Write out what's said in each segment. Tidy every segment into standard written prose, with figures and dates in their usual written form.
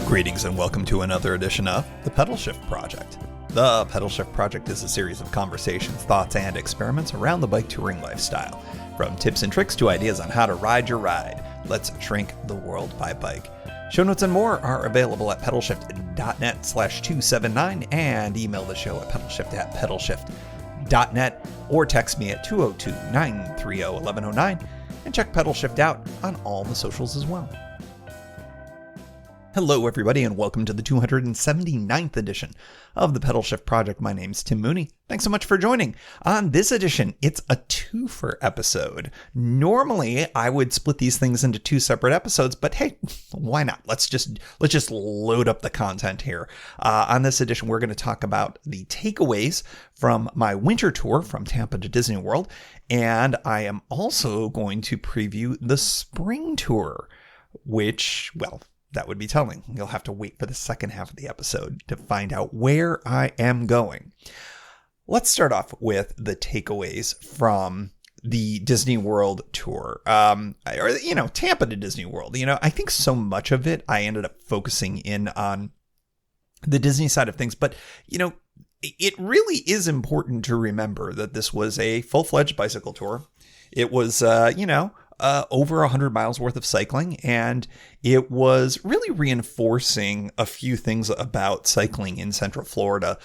Greetings and welcome to another edition of The Pedal Shift Project. The Pedal Shift Project is a series of conversations, thoughts, and experiments around the bike touring lifestyle. From tips and tricks to ideas on how to ride your ride, let's shrink the world by bike. Show notes and more are available at pedalshift.net/279 and email the show at pedalshift@pedalshift.net or text me at 202-930-1109 and check Pedal Shift out on all the socials as well. Hello, everybody, and welcome to the 279th edition of the Pedal Shift Project. My name's Tim Mooney. Thanks so much for joining. On this edition, it's a twofer episode. Normally, I would split these things into two separate episodes, but hey, why not? Let's just load up the content here. On this edition, we're going to talk about the takeaways from my winter tour from Tampa to Disney World, and I am also going to preview the spring tour, which, well, that would be telling. You'll have to wait for the second half of the episode to find out where I am going. Let's start off with the takeaways from the Disney World tour, Tampa to Disney World. I think so much of it, I ended up focusing in on the Disney side of things, but, it really is important to remember that this was a full-fledged bicycle tour. It was, over 100 miles worth of cycling, and it was really reinforcing a few things about cycling in Central Florida.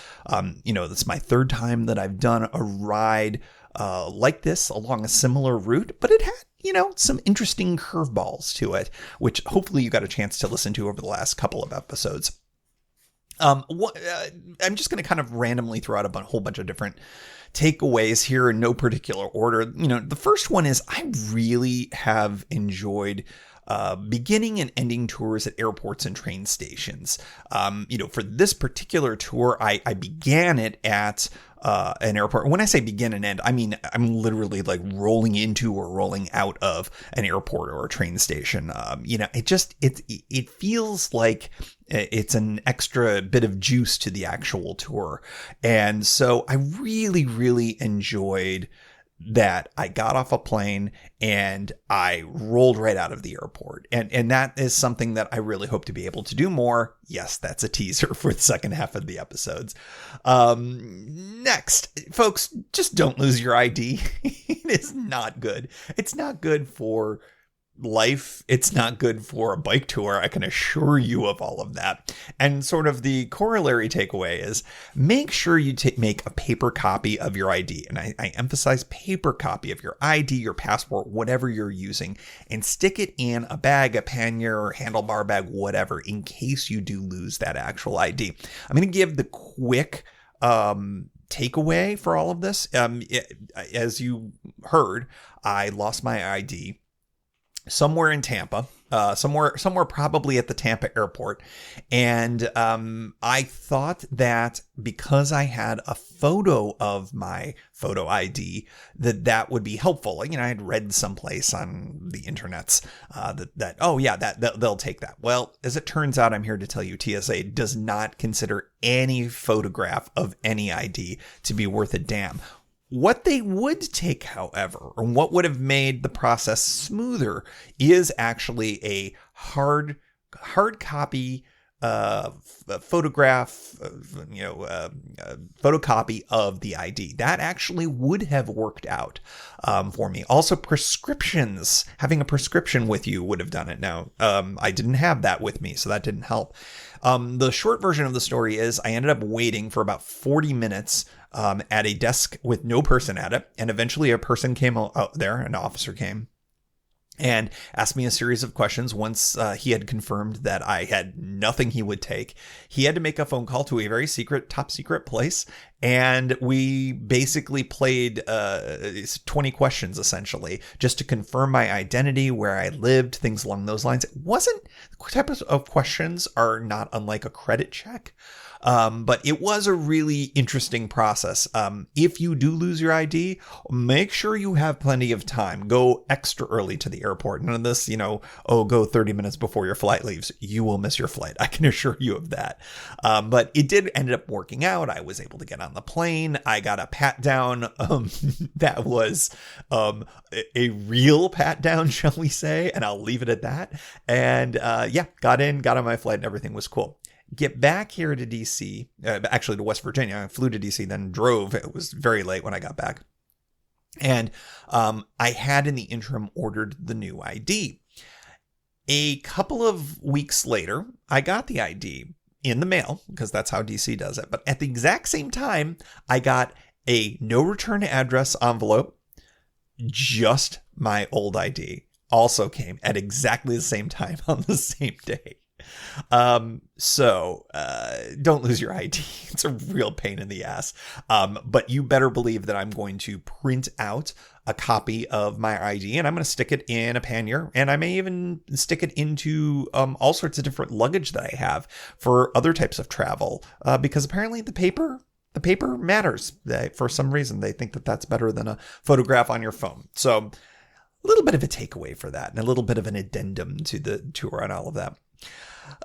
This is my third time that I've done a ride like this along a similar route, but it had, some interesting curveballs to it, which hopefully you got a chance to listen to over the last couple of episodes. I'm just going to kind of randomly throw out a whole bunch of different takeaways here in no particular order. The first one is I really have enjoyed beginning and ending tours at airports and train stations. For this particular tour, I began it at an airport. When I say begin and end, I mean, I'm literally like rolling into or rolling out of an airport or a train station. It feels like it's an extra bit of juice to the actual tour. And so I really, really enjoyed that. I got off a plane and I rolled right out of the airport. And that is something that I really hope to be able to do more. Yes, that's a teaser for the second half of the episodes. Next, folks, just don't lose your ID. It is not good. It's not good for life. It's not good for a bike tour. I can assure you of all of that. And sort of the corollary takeaway is make sure you make a paper copy of your ID. And I emphasize paper copy of your ID, your passport, whatever you're using, and stick it in a bag, a pannier, handlebar bag, whatever, in case you do lose that actual ID. I'm going to give the quick takeaway for all of this. As you heard, I lost my ID somewhere in Tampa, somewhere probably at the Tampa airport. And I thought that because I had a photo of my photo ID, that would be helpful. I had read someplace on the internets that they'll take that. Well, as it turns out, I'm here to tell you, TSA does not consider any photograph of any ID to be worth a damn. What they would take, however, or what would have made the process smoother, is actually a hard copy photocopy of the ID. That actually would have worked out for me. Also, prescriptions. Having a prescription with you would have done it. Now, I didn't have that with me, so that didn't help. The short version of the story is I ended up waiting for about 40 minutes at a desk with no person at it. And eventually a person came out there, an officer came and asked me a series of questions. Once he had confirmed that I had nothing he would take, he had to make a phone call to a very top secret place. And we basically played 20 questions, essentially, just to confirm my identity, where I lived, things along those lines. The type of questions are not unlike a credit check. But it was a really interesting process. If you do lose your ID, make sure you have plenty of time. Go extra early to the airport. None of this, go 30 minutes before your flight leaves. You will miss your flight. I can assure you of that. But it did end up working out. I was able to get on the plane. I got a pat down that was a real pat down, shall we say, and I'll leave it at that. And got on my flight and everything was cool. Get back here to DC, actually to West Virginia. I flew to DC, then drove. It was very late when I got back. And I had in the interim ordered the new ID. A couple of weeks later, I got the ID in the mail because that's how DC does it. But at the exact same time, I got a no return address envelope. Just my old ID also came at exactly the same time on the same day. So don't lose your ID. It's a real pain in the ass. But you better believe that I'm going to print out a copy of my ID and I'm going to stick it in a pannier, and I may even stick it into all sorts of different luggage that I have for other types of travel, because apparently the paper matters. For some reason, they think that that's better than a photograph on your phone. So a little bit of a takeaway for that and a little bit of an addendum to the tour and all of that.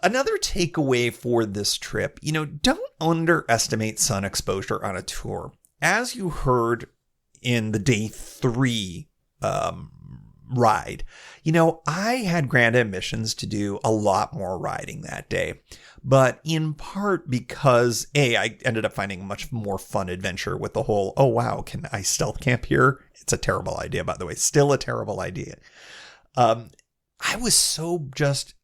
Another takeaway for this trip, don't underestimate sun exposure on a tour. As you heard in the day 3 ride, I had grand ambitions to do a lot more riding that day. But in part because, I ended up finding a much more fun adventure with the whole, oh, wow, can I stealth camp here? It's a terrible idea, by the way. Still a terrible idea. I was so just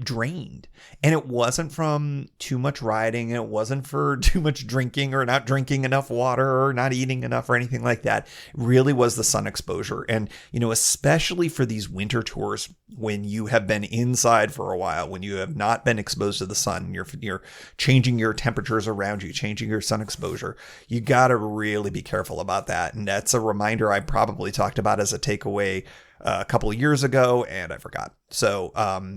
drained, and it wasn't from too much riding, and it wasn't for too much drinking or not drinking enough water or not eating enough or anything like that. It really was the sun exposure. And especially for these winter tours, when you have been inside for a while, when you have not been exposed to the sun, you're changing your temperatures around you, changing your sun exposure, you got to really be careful about that. And that's a reminder I probably talked about as a takeaway a couple of years ago, and I forgot. So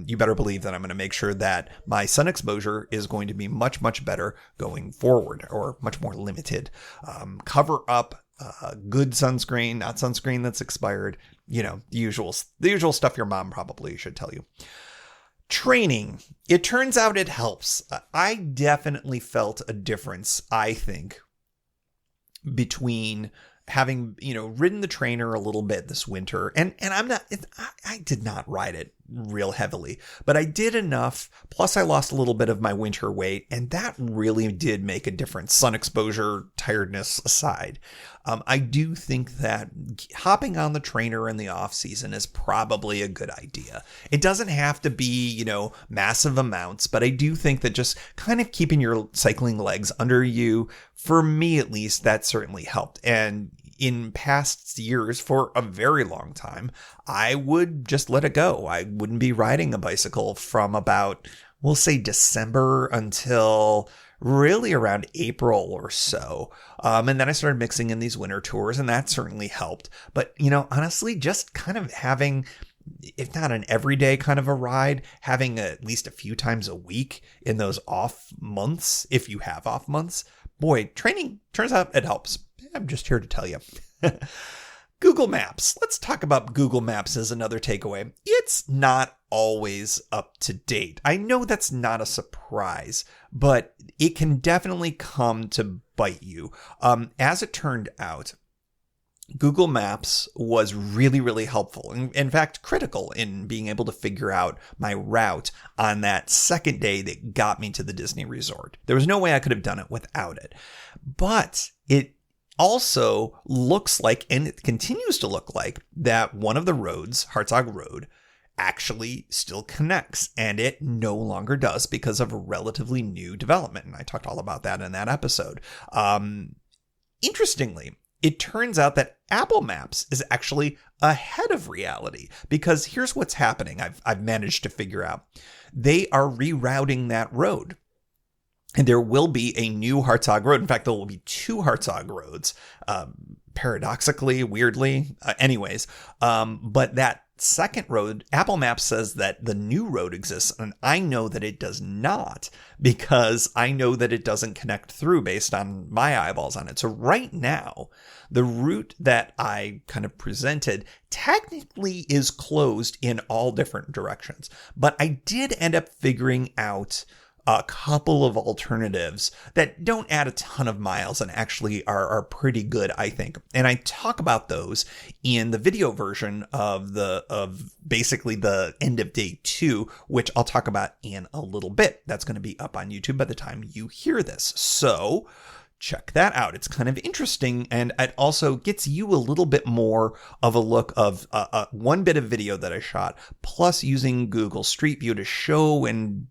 you better believe that I'm going to make sure that my sun exposure is going to be much, much better going forward, or much more limited. Cover up good sunscreen, not sunscreen that's expired. The usual stuff your mom probably should tell you. Training. It turns out it helps. I definitely felt a difference, I think, between having, ridden the trainer a little bit this winter, and I did not ride it real heavily, but I did enough. Plus I lost a little bit of my winter weight, and that really did make a difference. Sun exposure, tiredness aside. I do think that hopping on the trainer in the off season is probably a good idea. It doesn't have to be, massive amounts, but I do think that just kind of keeping your cycling legs under you, for me at least, that certainly helped. And in past years, for a very long time, I would just let it go. I wouldn't be riding a bicycle from about, we'll say, December until really around April or so. And then I started mixing in these winter tours, and that certainly helped. But, honestly, just kind of having, if not an everyday kind of a ride, having at least a few times a week in those off months, if you have off months, boy, training, turns out it helps. I'm just here to tell you. Google Maps. Let's talk about Google Maps as another takeaway. It's not always up to date. I know that's not a surprise, but it can definitely come to bite you. As it turned out, Google Maps was really, really helpful. In fact, critical in being able to figure out my route on that second day that got me to the Disney resort. There was no way I could have done it without it. But it also looks like, and it continues to look like, that one of the roads, Hartzog Road, actually still connects, and it no longer does because of a relatively new development. And I talked all about that in that episode. Interestingly, it turns out that Apple Maps is actually ahead of reality, because here's what's happening. I've managed to figure out. They are rerouting that road. And there will be a new Hartzog Road. In fact, there will be 2 Hartzog Roads, paradoxically, weirdly, but that second road, Apple Maps says that the new road exists, and I know that it does not because I know that it doesn't connect through based on my eyeballs on it. So right now, the route that I kind of presented technically is closed in all different directions, but I did end up figuring out a couple of alternatives that don't add a ton of miles and actually are pretty good, I think. And I talk about those in the video version of basically the end of day 2, which I'll talk about in a little bit. That's going to be up on YouTube by the time you hear this. So check that out. It's kind of interesting, and it also gets you a little bit more of a look of one bit of video that I shot, plus using Google Street View to show and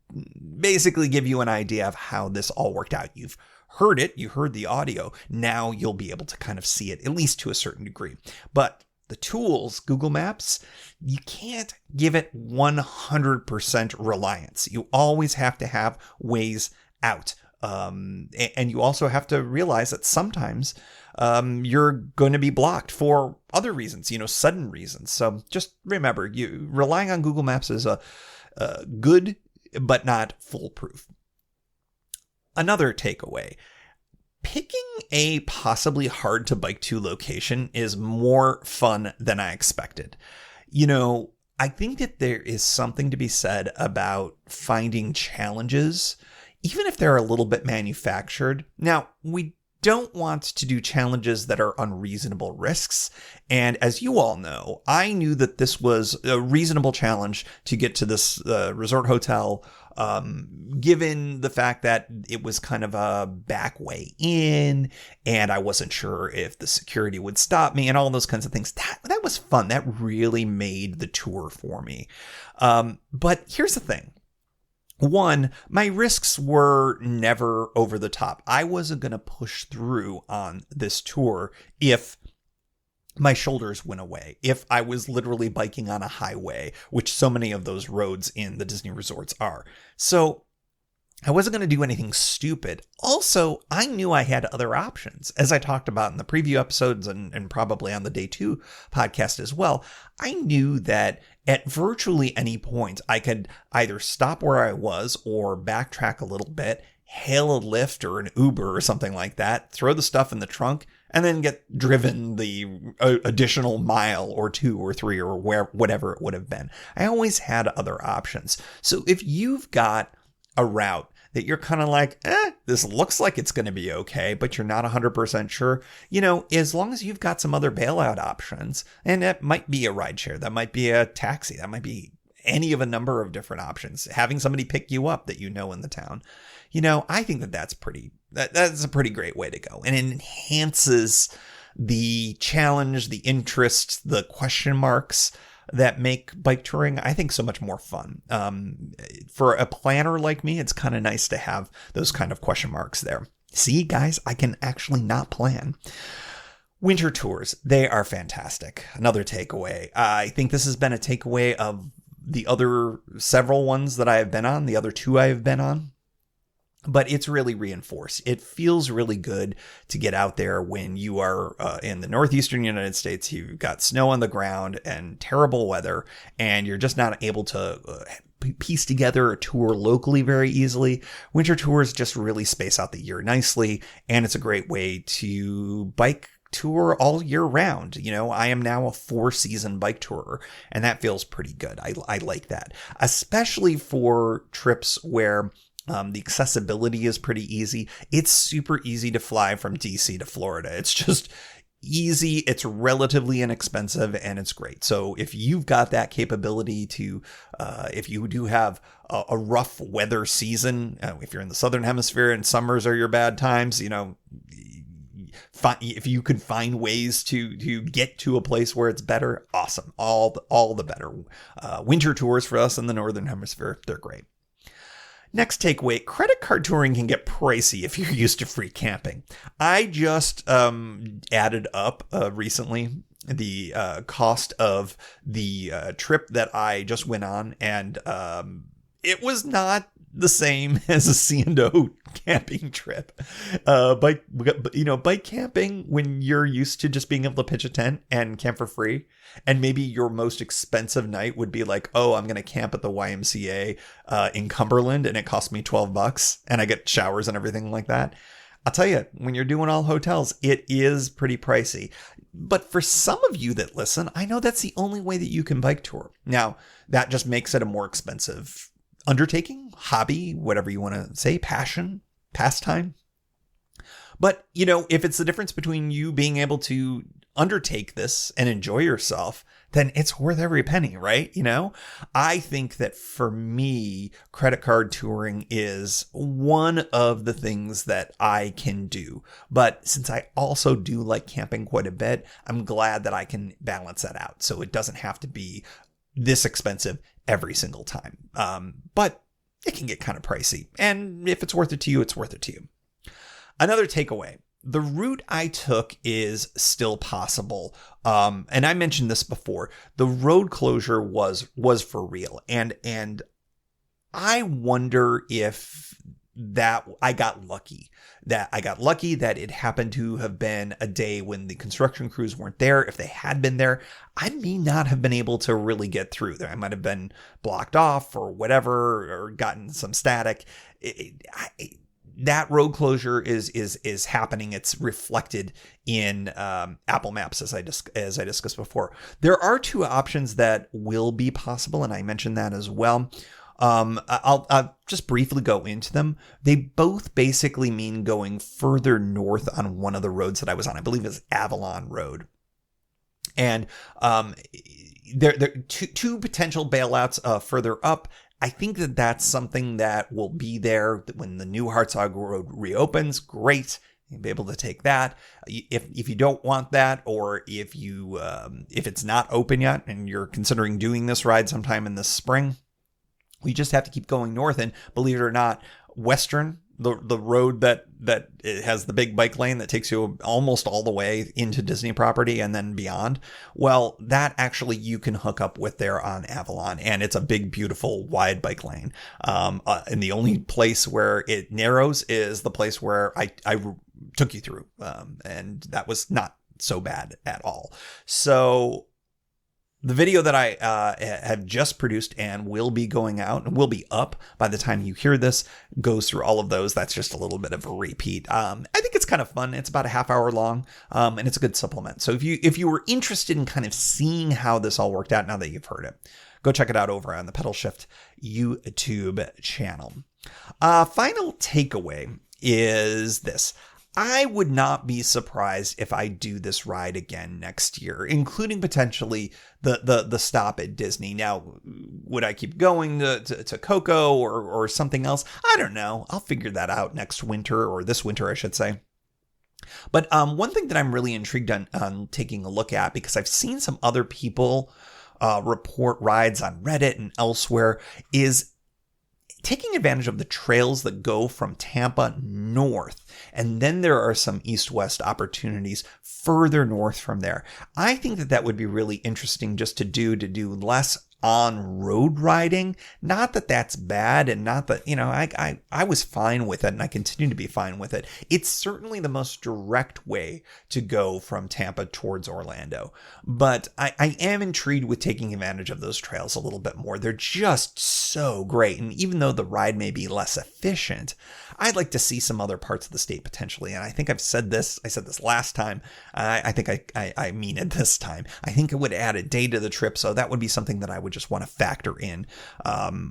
basically give you an idea of how this all worked out. You've heard it, you heard the audio. Now you'll be able to kind of see it, at least to a certain degree. But the tools, Google Maps, you can't give it 100% reliance. You always have to have ways out. And you also have to realize that sometimes you're going to be blocked for other reasons, sudden reasons. So just remember, you relying on Google Maps is a good, but not foolproof. Another takeaway, picking a possibly hard to bike to location is more fun than I expected. I think that there is something to be said about finding challenges, even if they're a little bit manufactured. Now, we don't want to do challenges that are unreasonable risks. And as you all know, I knew that this was a reasonable challenge to get to this resort hotel, given the fact that it was kind of a back way in, and I wasn't sure if the security would stop me and all those kinds of things. That was fun. That really made the tour for me. But here's the thing. One, my risks were never over the top. I wasn't going to push through on this tour if my shoulders went away, if I was literally biking on a highway, which so many of those roads in the Disney resorts are. So I wasn't going to do anything stupid. Also, I knew I had other options. As I talked about in the preview episodes and probably on the Day 2 podcast as well, I knew that at virtually any point, I could either stop where I was or backtrack a little bit, hail a Lyft or an Uber or something like that, throw the stuff in the trunk, and then get driven the additional mile or 2 or 3 or whatever it would have been. I always had other options. So if you've got a route that you're kind of like, this looks like it's going to be okay, but you're not 100% sure, as long as you've got some other bailout options, and that might be a rideshare, that might be a taxi, that might be any of a number of different options, having somebody pick you up that in the town, I think that's a pretty great way to go. And it enhances the challenge, the interest, the question marks that make bike touring, I think, so much more fun. For a planner like me, it's kind of nice to have those kind of question marks there. See, guys, I can actually not plan. Winter tours, they are fantastic. Another takeaway. I think this has been a takeaway of the other several ones that I have been on, the other 2 I have been on. But it's really reinforced. It feels really good to get out there when you are in the northeastern United States. You've got snow on the ground and terrible weather, and you're just not able to piece together a tour locally very easily. Winter tours just really space out the year nicely, and it's a great way to bike tour all year round. I am now a 4-season bike tourer, and that feels pretty good. I like that, especially for trips where the accessibility is pretty easy. It's super easy to fly from DC to Florida. It's just easy. It's relatively inexpensive, and it's great. So if you've got that capability to, if you do have a rough weather season, if you're in the Southern Hemisphere and summers are your bad times, if you could find ways to get to a place where it's better, awesome. All the better. Winter tours for us in the Northern Hemisphere, they're great. Next takeaway, credit card touring can get pricey if you're used to free camping. I just added up recently the cost of the trip that I just went on, and it was not the same as a C&O camping trip. Bike camping, when you're used to just being able to pitch a tent and camp for free, and maybe your most expensive night would be like, oh, I'm going to camp at the YMCA in Cumberland, and it cost me $12, and I get showers and everything like that. I'll tell you, when you're doing all hotels, it is pretty pricey. But for some of you that listen, I know that's the only way that you can bike tour. Now, that just makes it a more expensive undertaking, hobby, whatever you want to say, passion, pastime. But, if it's the difference between you being able to undertake this and enjoy yourself, then it's worth every penny, right? I think that for me, credit card touring is one of the things that I can do. But since I also do like camping quite a bit, I'm glad that I can balance that out. So it doesn't have to be this expensive every single time. But it can get kind of pricey. And if it's worth it to you, it's worth it to you. Another takeaway. The route I took is still possible. And I mentioned this before. The road closure was for real. And I wonder if that I got lucky. That it happened to have been a day when the construction crews weren't there. If they had been there, I may not have been able to really get through there. I might have been blocked off or whatever, or gotten some static. That road closure is happening. It's reflected in Apple Maps, as I discussed before. There are two options that will be possible, and I mentioned that as well. I'll just briefly go into them. They both basically mean going further north on one of the roads that I was on. I believe it's Avalon Road. And there are two potential bailouts further up. I think that that's something that will be there when the new Hartsog Road reopens. Great. You'll be able to take that. If you don't want that, or if it's not open yet and you're considering doing this ride sometime in the spring, we just have to keep going north. And believe it or not, Western, the road that it has the big bike lane that takes you almost all the way into Disney property and then beyond. Well, that actually you can hook up with there on Avalon, and it's a big, beautiful, wide bike lane. And the only place where it narrows is the place where I took you through. And that was not so bad at all. So the video that I have just produced and will be going out and will be up by the time you hear this goes through all of those. That's just a little bit of a repeat. I think it's kind of fun. It's about a half hour long, and it's a good supplement. So if you were interested in kind of seeing how this all worked out now that you've heard it, go check it out over on the Pedal Shift YouTube channel. Final takeaway is this. I would not be surprised if I do this ride again next year, including potentially the stop at Disney. Now, would I keep going to Coco or something else? I don't know. I'll figure that out next winter, or this winter, I should say. But one thing that I'm really intrigued on taking a look at, because I've seen some other people report rides on Reddit and elsewhere, is taking advantage of the trails that go from Tampa north. And then there are some east-west opportunities further north from there. I think that would be really interesting just to do less on-road riding. Not that that's bad, and not that, I was fine with it, and I continue to be fine with it. It's certainly the most direct way to go from Tampa towards Orlando. But I am intrigued with taking advantage of those trails a little bit more. They're just so great. And even though the ride may be less efficient, I'd like to see some other parts of the state potentially. And I think I said this last time. I think I mean it this time. I think it would add a day to the trip. So that would be something that I would just want to factor in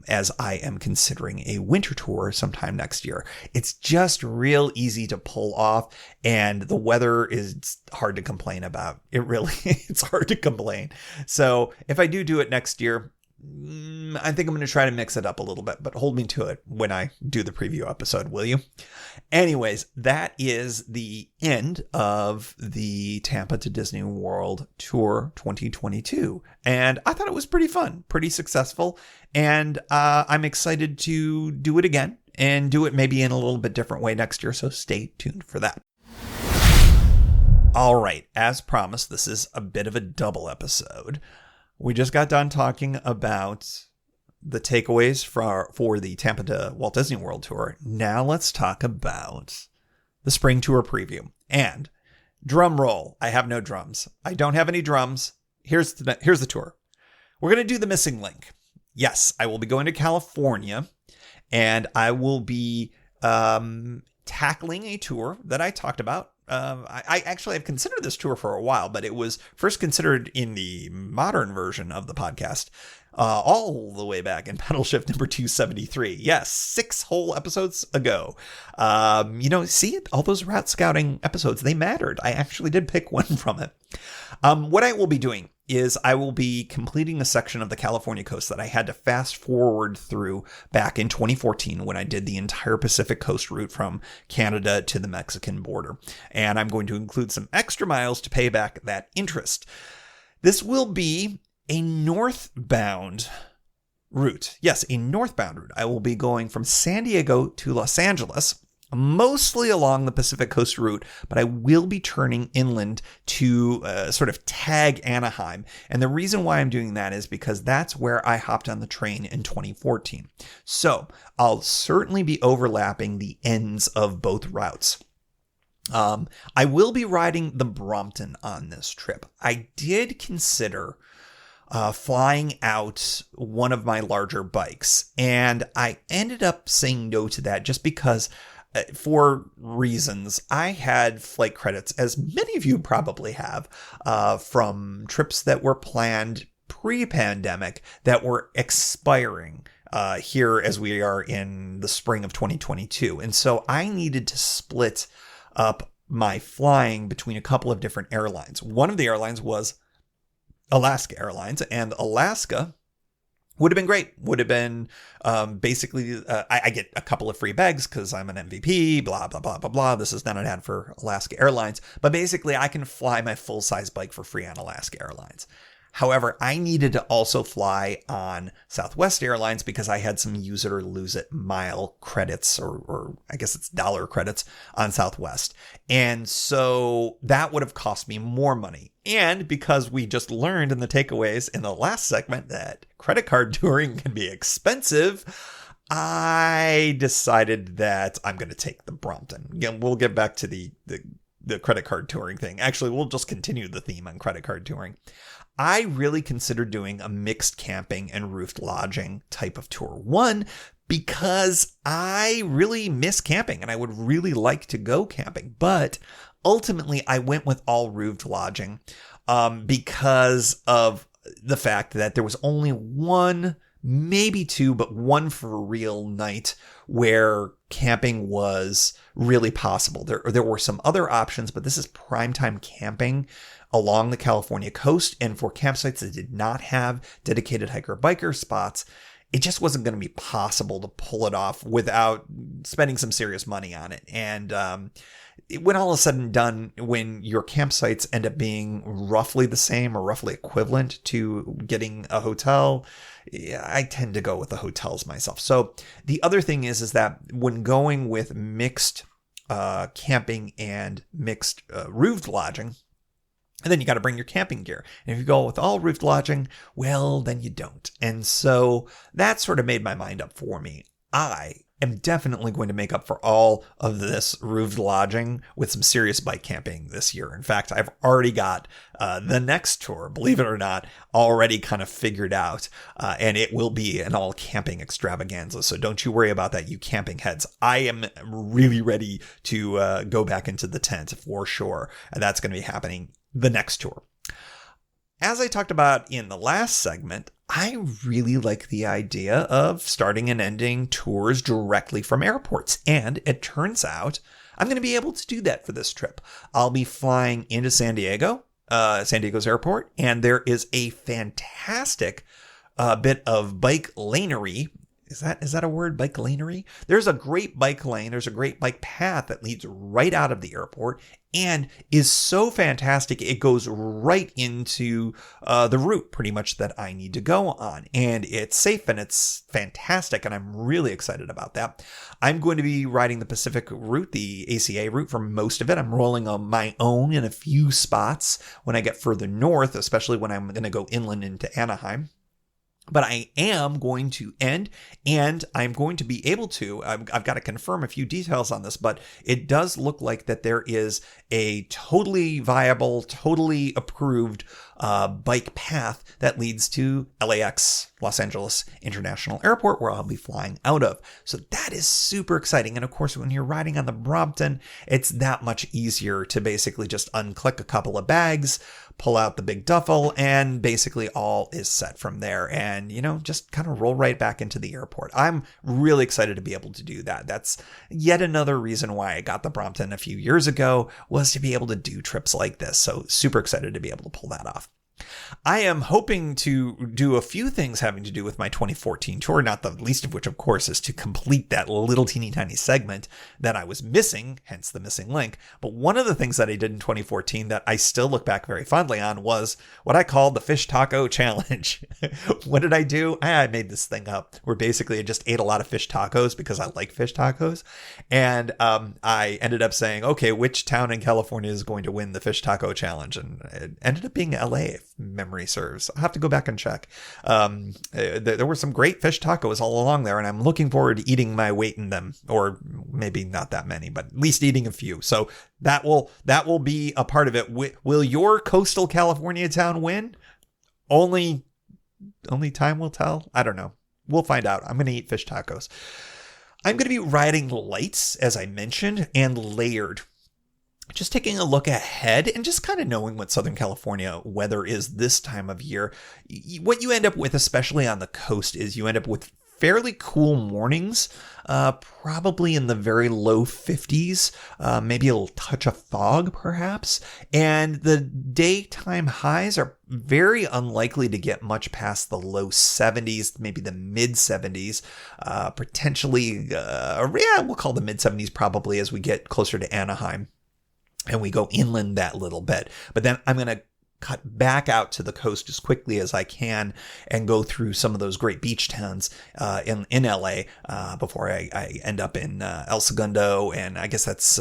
as I am considering a winter tour sometime next year. It's just real easy to pull off, and the weather is hard to complain about. It's hard to complain. So if I do it next year, I think I'm going to try to mix it up a little bit, but hold me to it when I do the preview episode, will you? Anyways, that is the end of the Tampa to Disney World Tour 2022. And I thought it was pretty fun, pretty successful. And I'm excited to do it again and do it maybe in a little bit different way next year. So stay tuned for that. All right. As promised, this is a bit of a double episode. We just got done talking about the takeaways for the Tampa to Walt Disney World tour. Now let's talk about the spring tour preview. And drum roll. I have no drums. I don't have any drums. Here's the tour. We're going to do the missing link. Yes, I will be going to California, and I will be tackling a tour that I talked about. I actually have considered this tour for a while, but it was first considered in the modern version of the podcast all the way back in Pedal Shift number 273. Yes, 6 whole episodes ago. See, all those route scouting episodes, they mattered. I actually did pick one from it. What I will be doing is I will be completing a section of the California coast that I had to fast forward through back in 2014 when I did the entire Pacific Coast route from Canada to the Mexican border. And I'm going to include some extra miles to pay back that interest. This will be a northbound route. Yes, a northbound route. I will be going from San Diego to Los Angeles, mostly along the Pacific Coast route, but I will be turning inland to sort of tag Anaheim. And the reason why I'm doing that is because that's where I hopped on the train in 2014. So I'll certainly be overlapping the ends of both routes. I will be riding the Brompton on this trip. I did consider flying out one of my larger bikes, and I ended up saying no to that just because for reasons. I had flight credits, as many of you probably have, from trips that were planned pre-pandemic that were expiring here as we are in the spring of 2022. And so I needed to split up my flying between a couple of different airlines. One of the airlines was Alaska Airlines, and Alaska would have been great. Would have been basically, I get a couple of free bags because I'm an MVP, blah, blah, blah, blah, blah. This is not an ad for Alaska Airlines. But basically, I can fly my full-size bike for free on Alaska Airlines. However, I needed to also fly on Southwest Airlines because I had some use it or lose it mile credits, or I guess it's dollar credits on Southwest. And so that would have cost me more money. And because we just learned in the takeaways in the last segment that credit card touring can be expensive, I decided that I'm going to take the Brompton. Again, we'll get back to the credit card touring thing. Actually, we'll just continue the theme on credit card touring. I really considered doing a mixed camping and roofed lodging type of tour. One, because I really miss camping and I would really like to go camping. But ultimately, I went with all roofed lodging because of the fact that there was only one, maybe two, but one for real night where camping was really possible. There were some other options, but this is primetime camping along the California coast. And for campsites that did not have dedicated hiker-biker spots, it just wasn't going to be possible to pull it off without spending some serious money on it. And when all is said and done, when your campsites end up being roughly the same or roughly equivalent to getting a hotel, I tend to go with the hotels myself. So the other thing is that when going with mixed camping and mixed roofed lodging, and then you got to bring your camping gear. And if you go with all roofed lodging, well, then you don't. And so that sort of made my mind up for me. I am definitely going to make up for all of this roofed lodging with some serious bike camping this year. In fact, I've already got the next tour, believe it or not, already kind of figured out. And it will be an all camping extravaganza. So don't you worry about that, you camping heads. I am really ready to go back into the tent for sure. And that's going to be happening the next tour. As I talked about in the last segment, I really like the idea of starting and ending tours directly from airports. And it turns out I'm going to be able to do that for this trip. I'll be flying into San Diego, San Diego's airport, and there is a fantastic bit of bike lanery. Is that a word? Bike lanery? There's a great bike lane. There's a great bike path that leads right out of the airport and is so fantastic. It goes right into the route pretty much that I need to go on. And it's safe and it's fantastic. And I'm really excited about that. I'm going to be riding the Pacific route, the ACA route for most of it. I'm rolling on my own in a few spots when I get further north, especially when I'm going to go inland into Anaheim. But I am going to end, and I'm going to be able to, I've got to confirm a few details on this, but it does look like that there is a totally viable, totally approved bike path that leads to LAX, Los Angeles International Airport, where I'll be flying out of. So that is super exciting. And of course, when you're riding on the Brompton, it's that much easier to basically just unclick a couple of bags, pull out the big duffel, and basically all is set from there. And, just kind of roll right back into the airport. I'm really excited to be able to do that. That's yet another reason why I got the Brompton a few years ago, was to be able to do trips like this. So super excited to be able to pull that off. I am hoping to do a few things having to do with my 2014 tour, not the least of which, of course, is to complete that little teeny tiny segment that I was missing, hence the missing link. But one of the things that I did in 2014 that I still look back very fondly on was what I called the Fish Taco Challenge. What did I do? I made this thing up where basically I just ate a lot of fish tacos because I like fish tacos. And I ended up saying, okay, which town in California is going to win the Fish Taco Challenge? And it ended up being LA. Memory serves. I'll have to go back and check. There were some great fish tacos all along there, and I'm looking forward to eating my weight in them, or maybe not that many, but at least eating a few. So that will be a part of it. Will your coastal California town win? Only time will tell. I don't know. We'll find out. I'm going to eat fish tacos. I'm going to be riding lights, as I mentioned, and layered. Just taking a look ahead and just kind of knowing what Southern California weather is this time of year. What you end up with, especially on the coast, is you end up with fairly cool mornings, probably in the very low 50s, maybe a little touch of fog perhaps. And the daytime highs are very unlikely to get much past the low 70s, maybe the mid 70s, potentially, we'll call the mid 70s probably as we get closer to Anaheim. And we go inland that little bit. But then I'm going to cut back out to the coast as quickly as I can and go through some of those great beach towns in LA before I end up in El Segundo, and I guess that's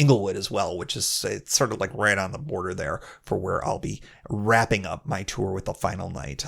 Inglewood as well, which is it's sort of like right on the border there for where I'll be wrapping up my tour with the final night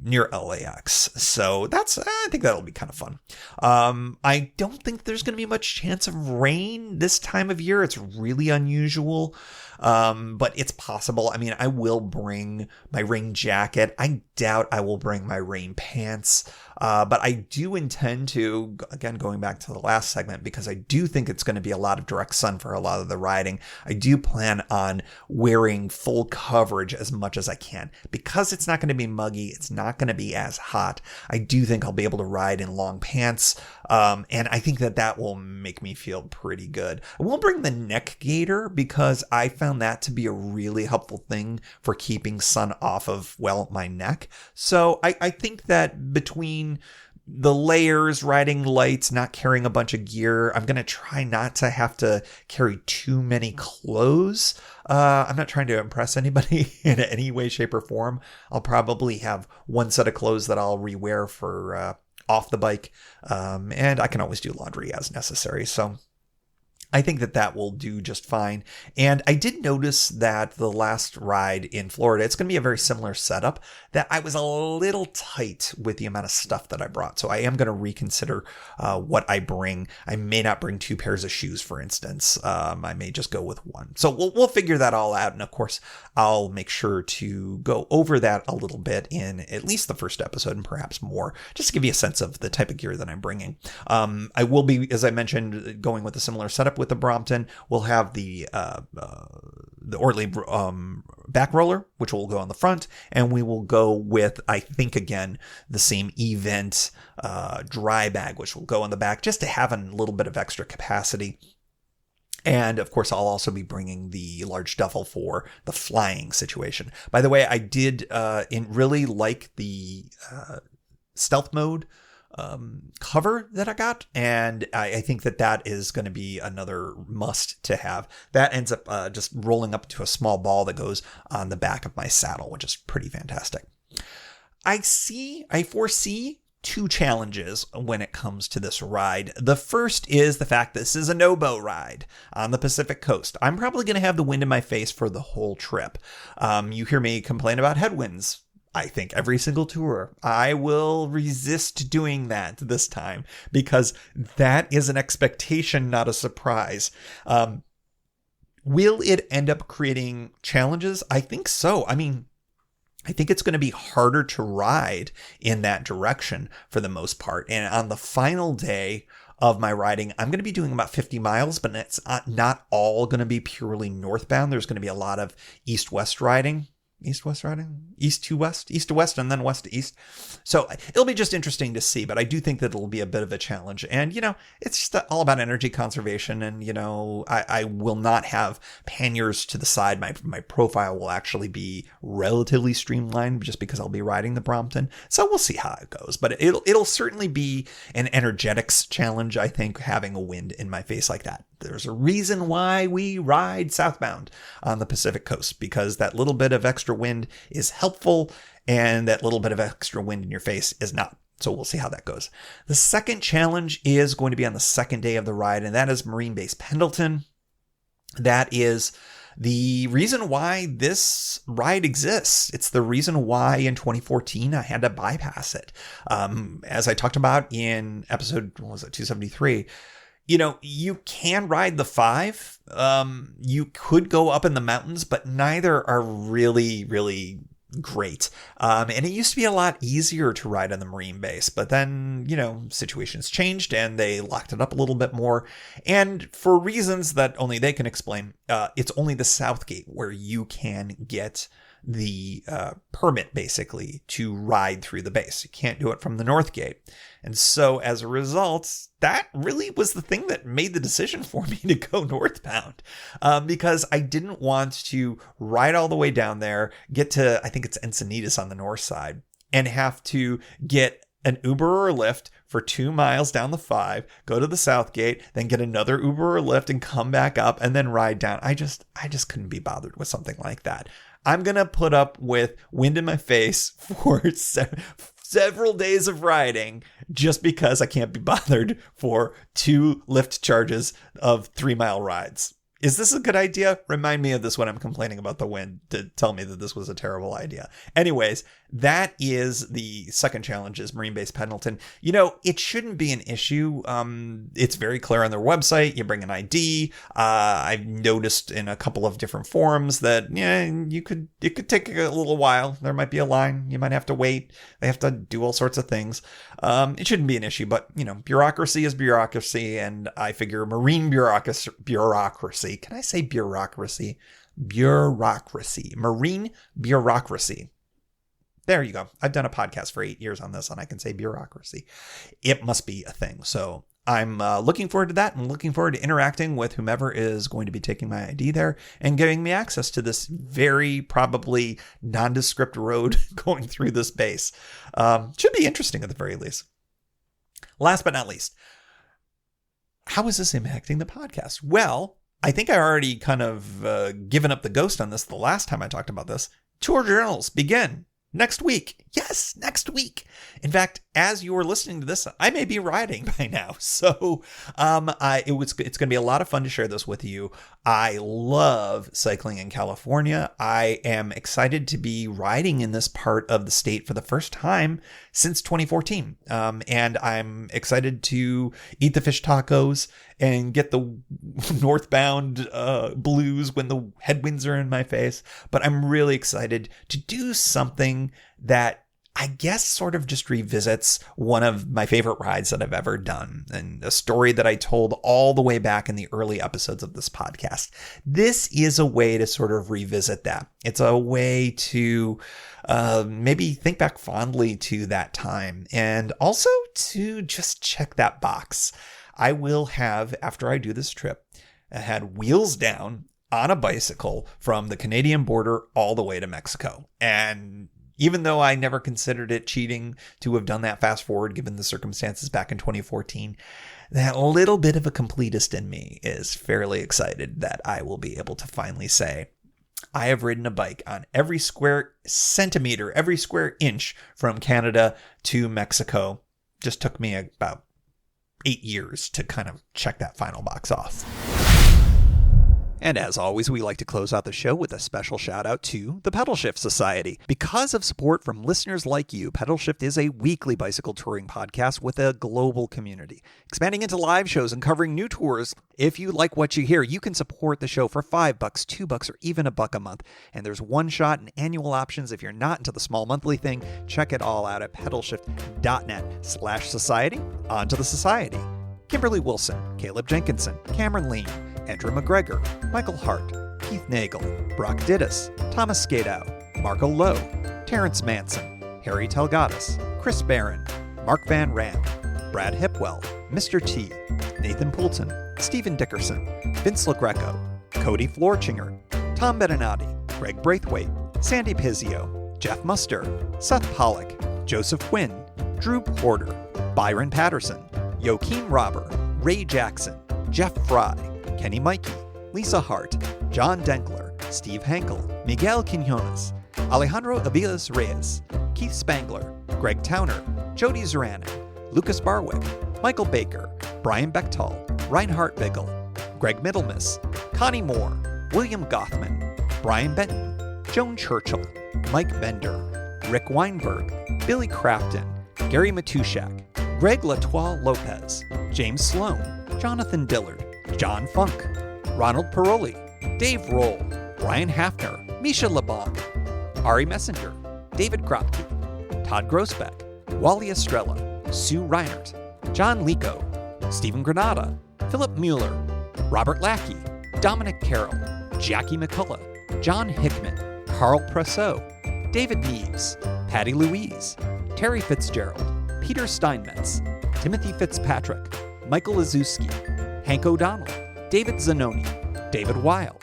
near LAX. So I think that'll be kind of fun. I don't think there's going to be much chance of rain this time of year. It's really unusual. But it's possible. I mean, I will bring my rain jacket. I doubt I will bring my rain pants. But I do intend to, again, going back to the last segment, because I do think it's going to be a lot of direct sun for a lot of the riding. I do plan on wearing full coverage as much as I can. Because it's not going to be muggy, it's not going to be as hot. I do think I'll be able to ride in long pants. And I think that will make me feel pretty good. I won't bring the neck gaiter because I found that to be a really helpful thing for keeping sun off of, my neck. So I think that between the layers, riding lights, not carrying a bunch of gear, I'm going to try not to have to carry too many clothes. I'm not trying to impress anybody in any way, shape, or form. I'll probably have one set of clothes that I'll rewear for off the bike. And I can always do laundry as necessary. So I think that will do just fine. And I did notice that the last ride in Florida, it's going to be a very similar setup, that I was a little tight with the amount of stuff that I brought. So I am going to reconsider what I bring. I may not bring 2 pairs of shoes, for instance. I may just go with one. So we'll figure that all out. And of course, I'll make sure to go over that a little bit in at least the first episode and perhaps more, just to give you a sense of the type of gear that I'm bringing. I will be, as I mentioned, going with a similar setup with the Brompton. We'll have the Ortley back roller, which will go on the front, and we will go with, I think, again, the same event dry bag, which will go on the back, just to have a little bit of extra capacity. And of course, I'll also be bringing the large duffel for the flying situation. By the way, I did really like the stealth mode cover that I got, and I think that is going to be another must to have. That ends up just rolling up to a small ball that goes on the back of my saddle, which is pretty fantastic. I foresee 2 challenges when it comes to this ride. The first is the fact this is a no-boat ride on the Pacific coast. I'm probably going to have the wind in my face for the whole trip. You hear me complain about headwinds I think every single tour. I will resist doing that this time because that is an expectation, not a surprise. Will it end up creating challenges? I think so. I mean, I think it's going to be harder to ride in that direction for the most part. And on the final day of my riding, I'm going to be doing about 50 miles, but it's not all going to be purely northbound. There's going to be a lot of east-west riding. East-west riding? East to west, and then west to east. So it'll be just interesting to see, but I do think that it'll be a bit of a challenge. And, it's just all about energy conservation. And, I will not have panniers to the side. My profile will actually be relatively streamlined just because I'll be riding the Brompton. So we'll see how it goes. But it'll certainly be an energetics challenge, I think, having a wind in my face like that. There's a reason why we ride southbound on the Pacific coast, because that little bit of extra wind is helpful and that little bit of extra wind in your face is not. So we'll see how that goes. The second challenge is going to be on the second day of the ride, and that is Marine Base Pendleton. That is the reason why this ride exists. It's the reason why in 2014 I had to bypass it. As I talked about in episode, 273, you can ride the 5. You could go up in the mountains, but neither are really, really great. And it used to be a lot easier to ride on the Marine Base, but then, situations changed and they locked it up a little bit more. And for reasons that only they can explain, it's only the South Gate where you can get the permit basically to ride through the base. You can't do it from the North Gate. And so as a result, that really was the thing that made the decision for me to go northbound, because I didn't want to ride all the way down there, get to, I think it's Encinitas on the north side, and have to get an Uber or a Lyft for 2 miles down the 5, go to the South Gate, then get another Uber or Lyft and come back up and then ride down. I just couldn't be bothered with something like that. I'm going to put up with wind in my face for several days of riding just because I can't be bothered for 2 Lyft charges of 3-mile rides. Is this a good idea? Remind me of this when I'm complaining about the wind to tell me that this was a terrible idea. Anyways, that is the second challenge, is Marine Base Pendleton. It shouldn't be an issue. It's very clear on their website. You bring an ID. I've noticed in a couple of different forums that, it could take a little while. There might be a line. You might have to wait. They have to do all sorts of things. It shouldn't be an issue, but, bureaucracy is bureaucracy. And I figure marine bureaucracy. Can I say bureaucracy? Bureaucracy. Marine bureaucracy. There you go. I've done a podcast for 8 years on this, and I can say bureaucracy. It must be a thing. So I'm looking forward to that, and looking forward to interacting with whomever is going to be taking my ID there and giving me access to this very probably nondescript road going through this base. Should be interesting at the very least. Last but not least, how is this impacting the podcast? Well, I think I already kind of given up the ghost on this the last time I talked about this. Tour journals begin next week. Yes, next week. In fact, as you are listening to this, I may be riding by now. So it's going to be a lot of fun to share this with you. I love cycling in California. I am excited to be riding in this part of the state for the first time since 2014. And I'm excited to eat the fish tacos and get the northbound blues when the headwinds are in my face. But I'm really excited to do something that I guess sort of just revisits one of my favorite rides that I've ever done, and a story that I told all the way back in the early episodes of this podcast. This is a way to sort of revisit that. It's a way to maybe think back fondly to that time, and also to just check that box. I will have, after I do this trip, I had wheels down on a bicycle from the Canadian border all the way to Mexico. And even though I never considered it cheating to have done that fast forward, given the circumstances back in 2014, that little bit of a completist in me is fairly excited that I will be able to finally say, I have ridden a bike on every square centimeter, every square inch from Canada to Mexico. Just took me about 8 years to kind of check that final box off. And as always, we like to close out the show with a special shout out to the Pedal Shift Society. Because of support from listeners like you, Pedal Shift is a weekly bicycle touring podcast with a global community, expanding into live shows and covering new tours. If you like what you hear, you can support the show for $5, $2, or even $1 a month. And there's one shot and annual options. If you're not into the small monthly thing, check it all out at pedalshift.net/society. On to the society. Kimberly Wilson, Caleb Jenkinson, Cameron Lean, Andrew McGregor, Michael Hart, Keith Nagel, Brock Dittus, Thomas Skadow, Marco Lowe, Terrence Manson, Harry Telgadas, Chris Barron, Mark Van Ram, Brad Hipwell, Mr. T, Nathan Poulton, Stephen Dickerson, Vince LaGreco, Cody Florchinger, Tom Beninati, Greg Braithwaite, Sandy Pizzio, Jeff Muster, Seth Pollock, Joseph Quinn, Drew Porter, Byron Patterson, Joaquin Robber, Ray Jackson, Jeff Fry, Kenny Mikey, Lisa Hart, John Denkler, Steve Henkel, Miguel Quinones, Alejandro Aviles Reyes, Keith Spangler, Greg Towner, Jody Zeranin, Lucas Barwick, Michael Baker, Brian Bechtal, Reinhard Biggle, Greg Middlemiss, Connie Moore, William Gothman, Brian Benton, Joan Churchill, Mike Bender, Rick Weinberg, Billy Crafton, Gary Matushak, Greg Latoile Lopez, James Sloan, Jonathan Dillard, John Funk, Ronald Paroli, Dave Roll, Brian Hafner, Misha LeBon, Ari Messenger, David Kropke, Todd Grossbeck, Wally Estrella, Sue Reinert, John Lico, Stephen Granada, Philip Mueller, Robert Lackey, Dominic Carroll, Jackie McCullough, John Hickman, Carl Presseau, David Neves, Patty Louise, Terry Fitzgerald, Peter Steinmetz, Timothy Fitzpatrick, Michael Azuski, Hank O'Donnell, David Zanoni, David Weil,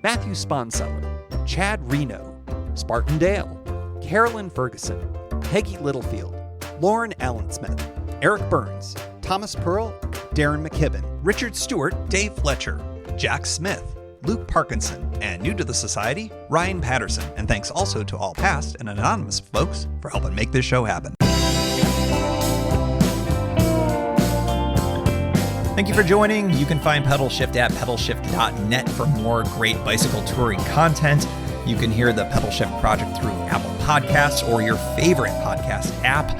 Matthew Sponseller, Chad Reno, Spartan Dale, Carolyn Ferguson, Peggy Littlefield, Lauren Allensmith, Eric Burns, Thomas Pearl, Darren McKibben, Richard Stewart, Dave Fletcher, Jack Smith, Luke Parkinson, and new to the society, Ryan Patterson. And thanks also to all past and anonymous folks for helping make this show happen. Thank you for joining. You can find Pedal Shift at pedalshift.net for more great bicycle touring content. You can hear the Pedal Shift project through Apple Podcasts or your favorite podcast app.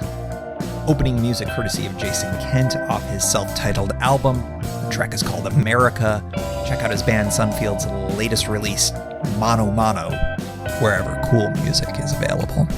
Opening music courtesy of Jason Kent off his self-titled album. The track is called America. Check out his band Sunfield's latest release, Mono Mono, wherever cool music is available.